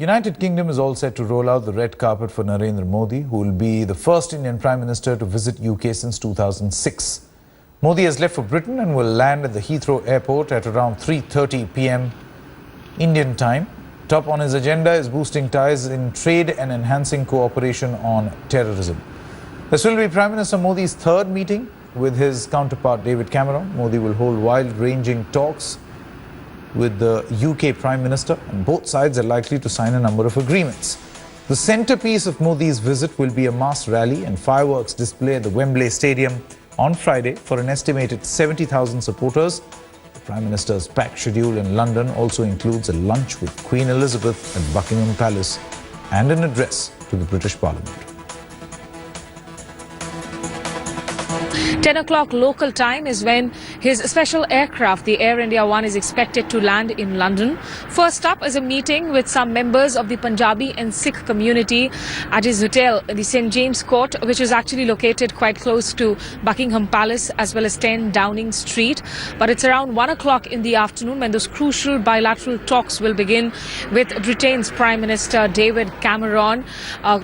United Kingdom is all set to roll out the red carpet for Narendra Modi, who will be the first Indian Prime Minister to visit UK since 2006. Modi has left for Britain and will land at the Heathrow Airport at around 3:30 p.m. Indian time. Top on his agenda is boosting ties in trade and enhancing cooperation on terrorism. This will be Prime Minister Modi's third meeting with his counterpart David Cameron. Modi will hold wide-ranging talks with the UK Prime Minister, and both sides are likely to sign a number of agreements. The centrepiece of Modi's visit will be a mass rally and fireworks display at the Wembley Stadium on Friday for an estimated 70,000 supporters. The Prime Minister's packed schedule in London also includes a lunch with Queen Elizabeth at Buckingham Palace and an address to the British Parliament. 10 o'clock local time is when his special aircraft, the Air India One, is expected to land in London. First up is a meeting with some members of the Punjabi and Sikh community at his hotel, the St. James Court, which is actually located quite close to Buckingham Palace as well as 10 Downing Street. But it's around 1 o'clock in the afternoon when those crucial bilateral talks will begin with Britain's Prime Minister David Cameron.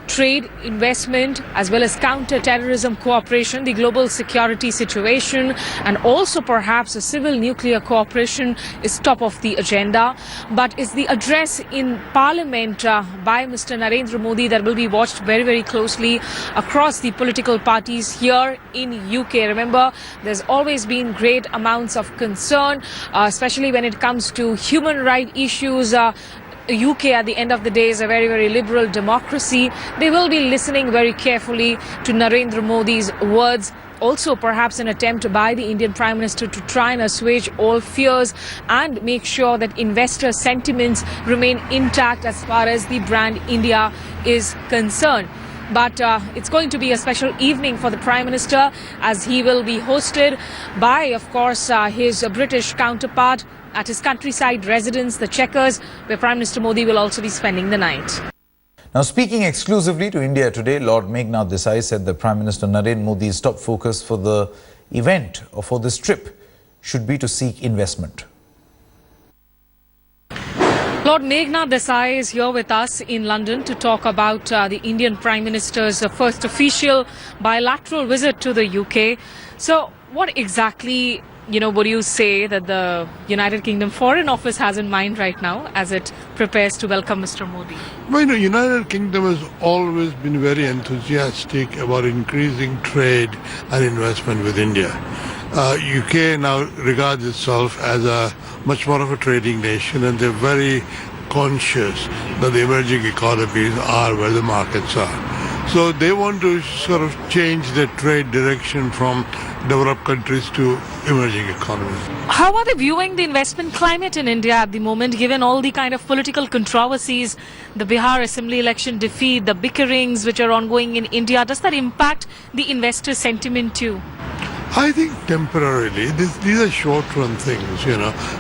Trade, investment, as well as counter-terrorism cooperation, the global security situation, and also perhaps a civil nuclear cooperation is top of the agenda. But it's the address in Parliament by Mr. Narendra Modi that will be watched very, very closely across the political parties here in UK. Remember, there's always been great amounts of concern, especially when it comes to human rights issues. UK at the end of the day is a very, very liberal democracy. They will be listening very carefully to Narendra Modi's words. Also perhaps an attempt by the Indian Prime Minister to try and assuage all fears and make sure that investor sentiments remain intact as far as the brand India is concerned. But it's going to be a special evening for the Prime Minister, as he will be hosted by, of course, his British counterpart at his countryside residence, the Chequers, where Prime Minister Modi will also be spending the night. Now, speaking exclusively to India today, Lord Meghnad Desai said that Prime Minister Narendra Modi's top focus for the event or for this trip should be to seek investment. Lord Meghnad Desai is here with us in London to talk about the Indian Prime Minister's first official bilateral visit to the UK. So what exactly, would you say that the United Kingdom Foreign Office has in mind right now as it prepares to welcome Mr. Modi? Well, United Kingdom has always been very enthusiastic about increasing trade and investment with India. UK now regards itself as a much more of a trading nation, and they're very conscious that the emerging economies are where the markets are. So they want to sort of change their trade direction from developed countries to emerging economies. How are they viewing the investment climate in India at the moment, given all the kind of political controversies, the Bihar Assembly election defeat, the bickerings which are ongoing in India? Does that impact the investor sentiment too? I think temporarily, these are short-run things,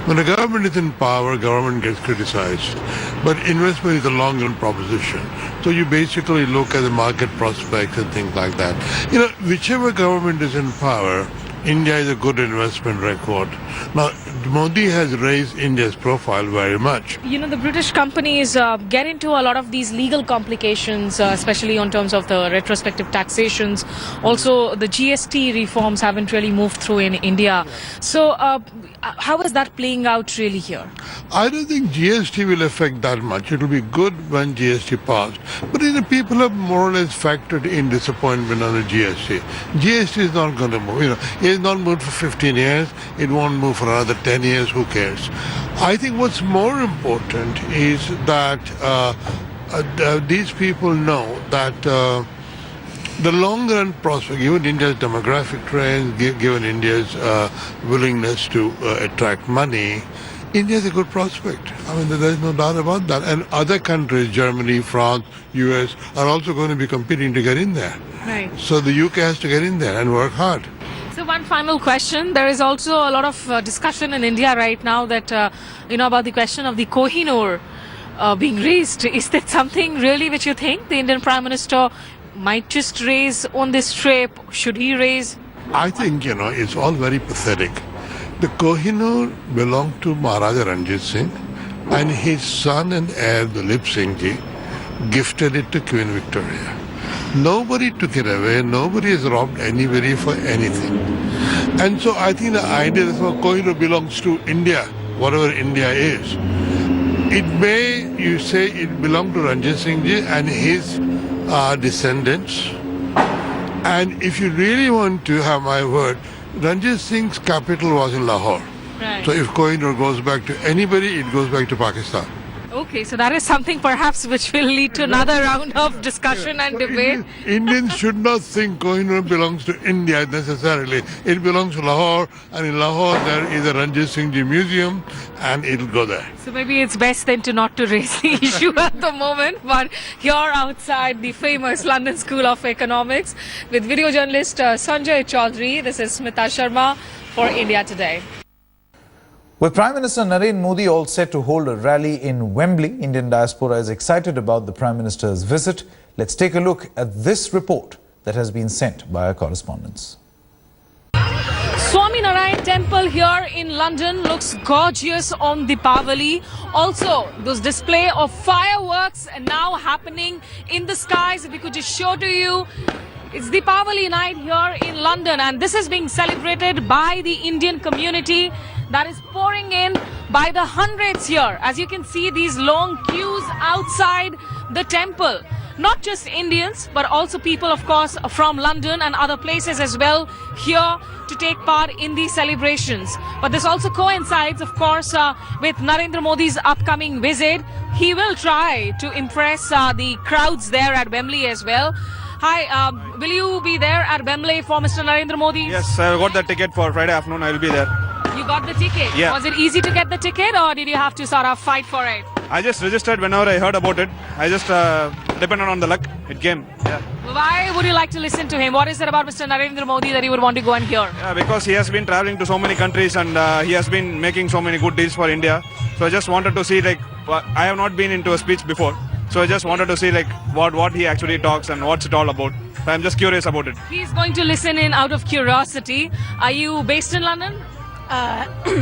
When the government is in power, government gets criticized. But investment is a long-run proposition. So you basically look at the market prospects and things like that. Whichever government is in power, India is a good investment record. Now, Modi has raised India's profile very much. The British companies get into a lot of these legal complications, especially on terms of the retrospective taxations. Also, the GST reforms haven't really moved through in India. So, how is that playing out really here? I don't think GST will affect that much. It will be good when GST passed. But people have more or less factored in disappointment on the GST. GST is not going to move. It has not moved for 15 years. It won't move for another 10 years. Who cares? I think what's more important is that these people know that the long-run prospect, given India's demographic trends, given India's willingness to attract money, India is a good prospect. There's no doubt about that. And other countries, Germany, France, US, are also going to be competing to get in there. Right. So the UK has to get in there and work hard. So one final question. There is also a lot of discussion in India right now that, about the question of the Kohinoor being raised. Is that something really which you think the Indian Prime Minister might just raise on this trip? Should he raise? I think, it's all very pathetic. The Kohinoor belonged to Maharaja Ranjit Singh. and his son and heir, Dilip Singh Ji, gifted it to Queen Victoria. Nobody took it away. Nobody has robbed anybody for anything. And so I think the idea that Kohinoor belongs to India, whatever India is, it may, you say, it belonged to Ranjit Singh Ji and his descendants. And if you really want to have my word, Ranjit Singh's capital was in Lahore. Right. So if Kohinoor goes back to anybody, it goes back to Pakistan. Okay, so that is something perhaps which will lead to another round of discussion and debate. Indians should not think Kohinoor belongs to India necessarily. It belongs to Lahore, and in Lahore there is a Ranjit Singh Ji museum, and it'll go there. So maybe it's best then to not to raise the issue at the moment, but you're outside the famous London School of Economics with video journalist Sanjay Chaudhary. This is Smita Sharma for India Today. With Prime Minister Narendra Modi all set to hold a rally in Wembley, Indian diaspora is excited about the Prime Minister's visit. Let's take a look at this report that has been sent by our correspondents. Swaminarayan Temple here in London looks gorgeous on Deepavali. Also, those display of fireworks are now happening in the skies. If we could just show to you, it's Deepavali night here in London, and this is being celebrated by the Indian community that is pouring in by the hundreds here. As you can see, these long queues outside the temple. Not just Indians, but also people, of course, from London and other places as well here to take part in these celebrations. But this also coincides, of course, with Narendra Modi's upcoming visit. He will try to impress the crowds there at Wembley as well. Hi, will you be there at Wembley for Mr. Narendra Modi? Yes, I got the ticket for Friday afternoon. I will be there. You got the ticket? Yeah. Was it easy to get the ticket, or did you have to sort of fight for it? I just registered whenever I heard about it. I just depended on the luck. It came. Yeah. Why would you like to listen to him? What is it about Mr. Narendra Modi that you would want to go and hear? Yeah, because he has been traveling to so many countries and he has been making so many good deals for India. So I just wanted to see, like, I have not been into a speech before. So I just wanted to see, like, what he actually talks and what's it all about. So I'm just curious about it. He's going to listen in out of curiosity. Are you based in London?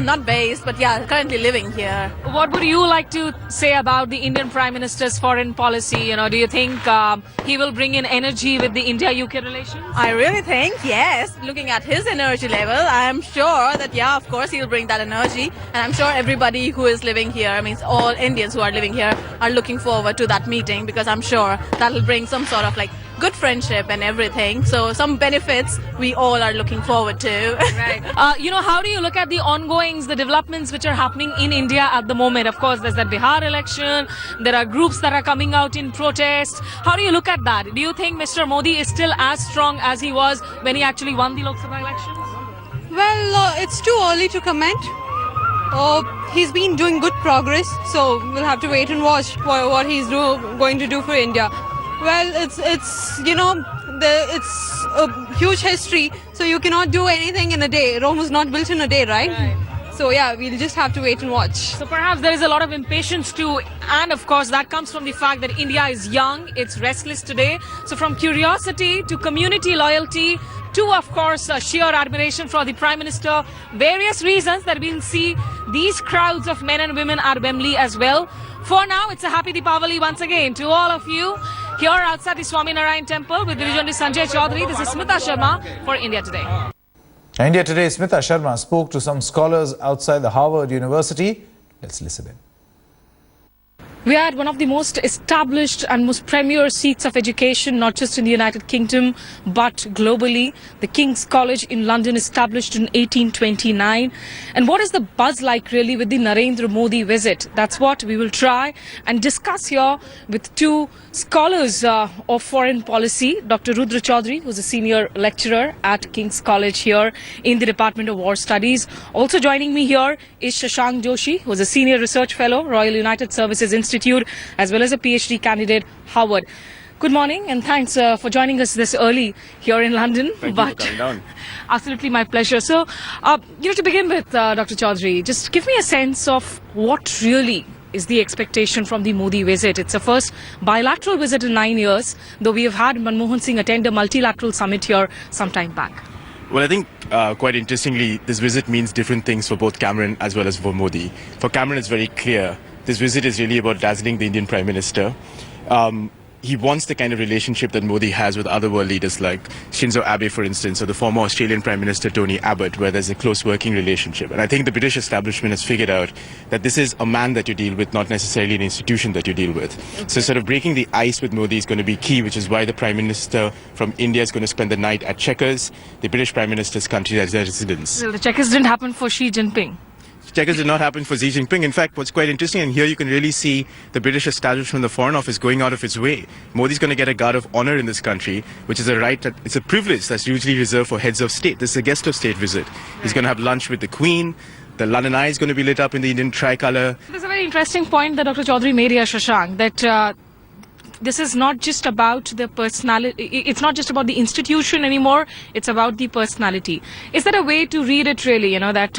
Not based, but yeah, currently living here. What would you like to say about the Indian Prime Minister's foreign policy? You know, do you think he will bring in energy with the India-UK relations? I really think, yes, looking at his energy level, I am sure that, yeah, of course, he'll bring that energy. And I'm sure everybody who is living here, I mean, all Indians who are living here are looking forward to that meeting, because I'm sure that'll bring some sort of like good friendship and everything. So some benefits we all are looking forward to. Right. You know, how do you look at the ongoings, the developments which are happening in India at the moment? Of course, there's that Bihar election. There are groups that are coming out in protest. How do you look at that? Do you think Mr. Modi is still as strong as he was when he actually won the Lok Sabha elections? Well, it's too early to comment. He's been doing good progress, so we'll have to wait and watch what he's going to do for India. Well, it's you know, it's a huge history, so you cannot do anything in a day. Rome was not built in a day, right? So yeah, we'll just have to wait and watch. So perhaps there is a lot of impatience too, and of course that comes from the fact that India is young, it's restless today. So from curiosity to community loyalty to, of course, sheer admiration for the Prime Minister, various reasons that we'll see these crowds of men and women at Wembley as well. For now, it's a happy Deepavali once again to all of you here outside the Swaminarayan Temple with video journalist Sanjay Chaudhary. This is Smita Sharma for India Today. India Today, Smita Sharma spoke to some scholars outside the Harvard University. Let's listen in. We are at one of the most established and most premier seats of education, not just in the United Kingdom, but globally. The King's College in London, established in 1829. And what is the buzz like really with the Narendra Modi visit? That's what we will try and discuss here with two scholars of foreign policy. Dr. Rudra Chaudhary, who's a senior lecturer at King's College here in the Department of War Studies. Also joining me here is Shashank Joshi, who's a senior research fellow, Royal United Services Institute, as well as a PhD candidate, Harvard. Good morning and thanks for joining us this early here in London. Thank you for coming down. Absolutely my pleasure. So, to begin with, Dr. Chaudhary, just give me a sense of what really is the expectation from the Modi visit. It's a first bilateral visit in 9 years, though we have had Manmohan Singh attend a multilateral summit here some time back. Well, I think quite interestingly, this visit means different things for both Cameron as well as for Modi. For Cameron, it's very clear this visit is really about dazzling the Indian Prime Minister. He wants the kind of relationship that Modi has with other world leaders like Shinzo Abe, for instance, or the former Australian Prime Minister Tony Abbott, where there's a close working relationship. And I think the British establishment has figured out that this is a man that you deal with, not necessarily an institution that you deal with. Okay. So sort of breaking the ice with Modi is going to be key, which is why the Prime Minister from India is going to spend the night at Chequers, the British Prime Minister's country as their residence. Well, the Chequers didn't happen for Xi Jinping. Chequers did not happen for Xi Jinping. In fact, what's quite interesting, and here you can really see the British establishment, the Foreign Office, going out of its way. Modi's going to get a guard of honor in this country, which is a right, it's a privilege that's usually reserved for heads of state. This is a guest of state visit. He's going to have lunch with the Queen. The London Eye is going to be lit up in the Indian tricolour. There's a very interesting point that Dr. Chaudhary made here, Shashank, that this is not just about the personality, it's not just about the institution anymore, it's about the personality. Is that a way to read it really, that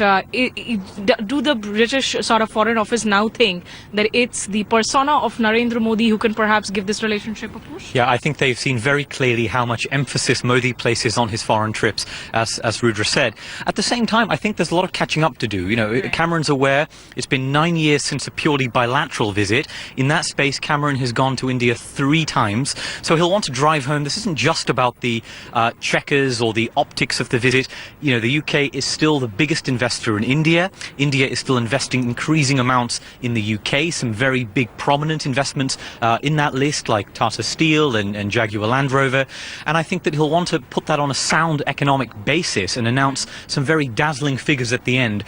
do the British sort of Foreign Office now think that it's the persona of Narendra Modi who can perhaps give this relationship a push? Yeah, I think they've seen very clearly how much emphasis Modi places on his foreign trips, as Rudra said. At the same time, I think there's a lot of catching up to do. Cameron's aware it's been 9 years since a purely bilateral visit. In that space, Cameron has gone to India 3 times, so he'll want to drive home. This isn't just about the Chequers or the optics of the visit. The UK is still the biggest investor in India. India is still investing increasing amounts in the UK, some very big prominent investments in that list, like Tata Steel and Jaguar Land Rover. And I think that he'll want to put that on a sound economic basis and announce some very dazzling figures at the end.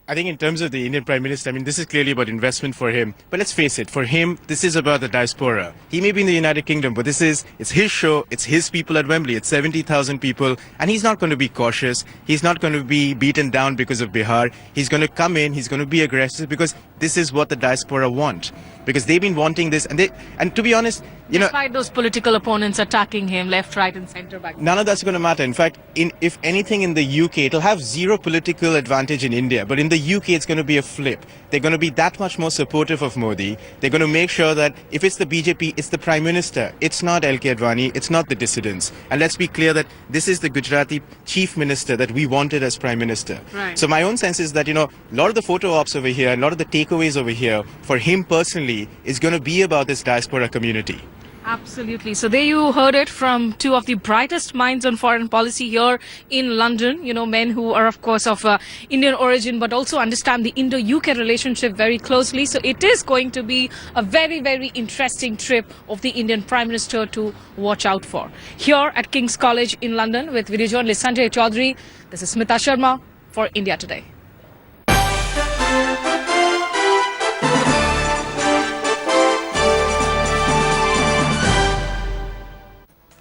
I think in terms of the Indian Prime Minister, this is clearly about investment for him. But let's face it, for him, this is about the diaspora. He may be in the United Kingdom, but it's his show, it's his people at Wembley, it's 70,000 people, and he's not going to be cautious. He's not going to be beaten down because of Bihar. He's going to come in, he's going to be aggressive, because this is what the diaspora want. Because they've been wanting this, and to be honest, despite those political opponents attacking him left, right and centre back, none of that's going to matter. In fact, if anything in the UK, it'll have zero political advantage in India, but in the UK it's going to be a flip. They're going to be that much more supportive of Modi. They're going to make sure that if it's the BJP, it's the Prime Minister. It's not LK Advani, it's not the dissidents. And let's be clear that this is the Gujarati Chief Minister that we wanted as Prime Minister. Right. So my own sense is that, a lot of the photo ops over here, a lot of the takeaways over here, for him personally, is going to be about this diaspora community. Absolutely. So there you heard it from two of the brightest minds on foreign policy here in London. Men who are, of course, of Indian origin, but also understand the Indo-UK relationship very closely. So it is going to be a very, very interesting trip of the Indian Prime Minister to watch out for. Here at King's College in London with video journalist Sanjay Chaudhary, this is Smita Sharma for India Today.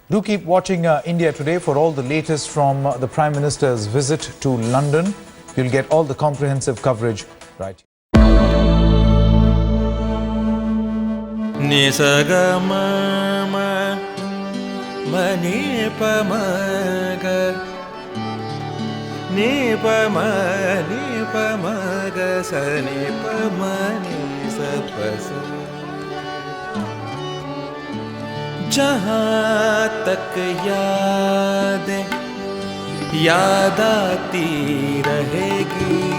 Do keep watching India Today for all the latest from the Prime Minister's visit to London. You'll get all the comprehensive coverage right here. जहाँ तक यादें याद आती रहेगी